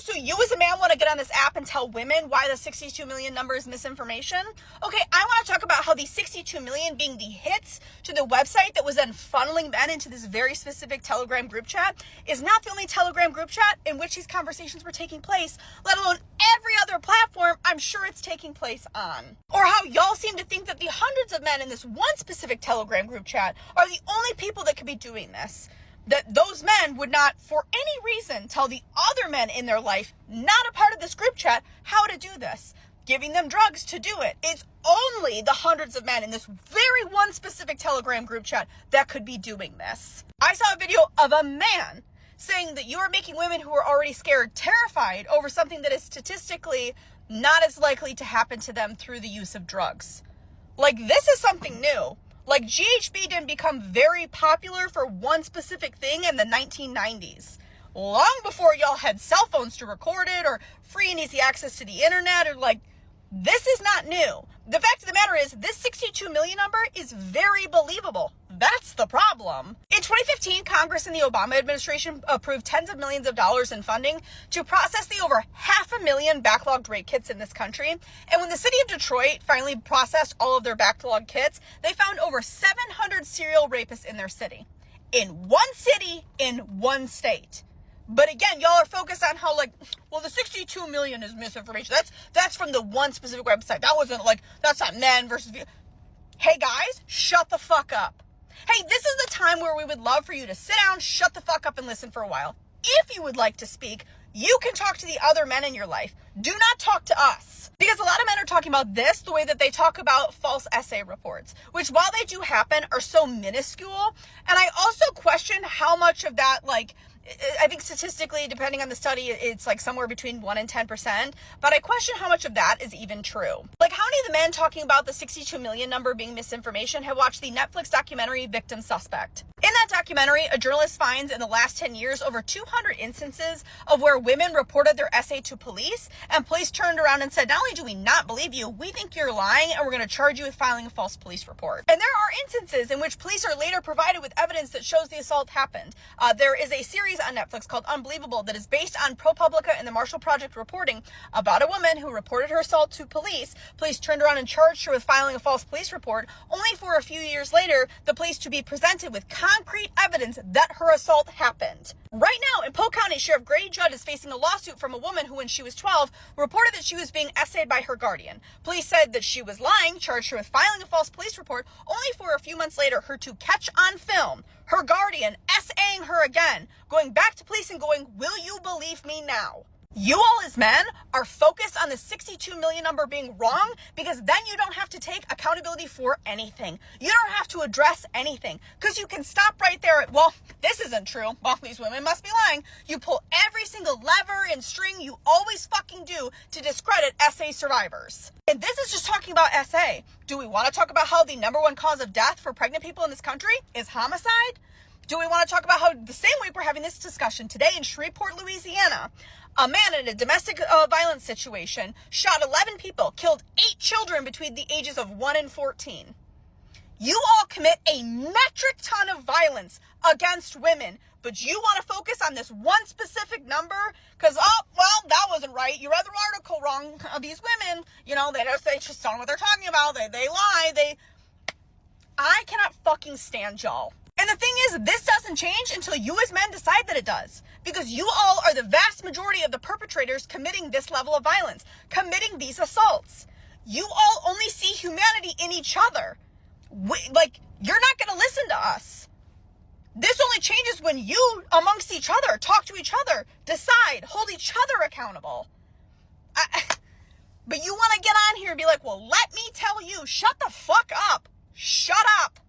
so you as a man want to get on this app and tell women why the 62 million number is misinformation? Okay, I want to talk about how the 62 million being the hits to the website that was then funneling men into this very specific Telegram group chat is not the only Telegram group chat in which these conversations were taking place, let alone every other platform I'm sure it's taking place on. Or how y'all seem to think that the hundreds of men in this one specific Telegram group chat are the only people that could be doing this. That those men would not, for any reason, tell the other men in their life, not a part of this group chat, how to do this, giving them drugs to do it. It's only the hundreds of men in this very one specific Telegram group chat that could be doing this. I saw a video of a man saying that you are making women who are already scared terrified over something that is statistically not as likely to happen to them through the use of drugs. Like, this is something new. Like, GHB didn't become very popular for one specific thing in the 1990s. Long before y'all had cell phones to record it or free and easy access to the internet, or like, this is not new. The fact of the matter is, this 62 million number is very believable. That's the problem. In 2015, Congress and the Obama administration approved tens of millions of dollars in funding to process the over 500,000 backlogged rape kits in this country. And when the city of Detroit finally processed all of their backlogged kits, they found over 700 serial rapists in their city. In one city, in one state. But again, y'all are focused on how, like, well, the 62 million is misinformation. That's from the one specific website. That wasn't like, that's not men versus... Hey guys, shut the fuck up. Hey, this is the time where we would love for you to sit down, shut the fuck up, and listen for a while. If you would like to speak, you can talk to the other men in your life. Do not talk to us. Because a lot of men are talking about this the way that they talk about false essay reports, which, while they do happen, are so minuscule. And I also question how much of that, like, I think statistically, depending on the study, it's like somewhere between 1% and 10%. But I question how much of that is even true. Like, how many of the men talking about the 62 million number being misinformation have watched the Netflix documentary Victim Suspect? In that documentary, a journalist finds in the last 10 years over 200 instances of where women reported their essay to police, and police turned around and said, not only do we not believe you, we think you're lying, and we're going to charge you with filing a false police report. And there are instances in which police are later provided with evidence that shows the assault happened. There is a series on Netflix called Unbelievable that is based on ProPublica and the Marshall Project reporting about a woman who reported her assault to police. Police turned around and charged her with filing a false police report, only for a few years later, the police to be presented with concrete evidence that her assault happened. Right now, in Polk County, Sheriff Grady Judd is facing a lawsuit from a woman who, when she was 12, reported that she was being essayed by her guardian. Police said that she was lying, charged her with filing a false police report, only for a few months later, her to catch on film her guardian essaying her again, going back to police and going, will you believe me now? You all as men are focused on the 62 million number being wrong because then you don't have to take accountability for anything. You don't have to address anything because you can stop right there at, well, this isn't true. Well, these women must be lying. You pull every single lever and string you always fucking do to discredit SA survivors. And this is just talking about SA. Do we want to talk about how the number one cause of death for pregnant people in this country is homicide? Do we want to talk about how the same week we're having this discussion today in Shreveport, Louisiana, a man in a domestic violence situation shot 11 people, killed 8 children between the ages of 1 and 14. You all commit a metric ton of violence against women, but you want to focus on this one specific number because, oh, well, that wasn't right. You read the article wrong. These women, you know, they just don't know what they're talking about. They lie. I cannot fucking stand y'all. And the thing is, this doesn't change until you as men decide that it does. Because you all are the vast majority of the perpetrators committing this level of violence, committing these assaults. You all only see humanity in each other. You're not going to listen to us. This only changes when you, amongst each other, talk to each other, decide, hold each other accountable. But you want to get on here and be like, well, let me tell you, shut the fuck up. Shut up.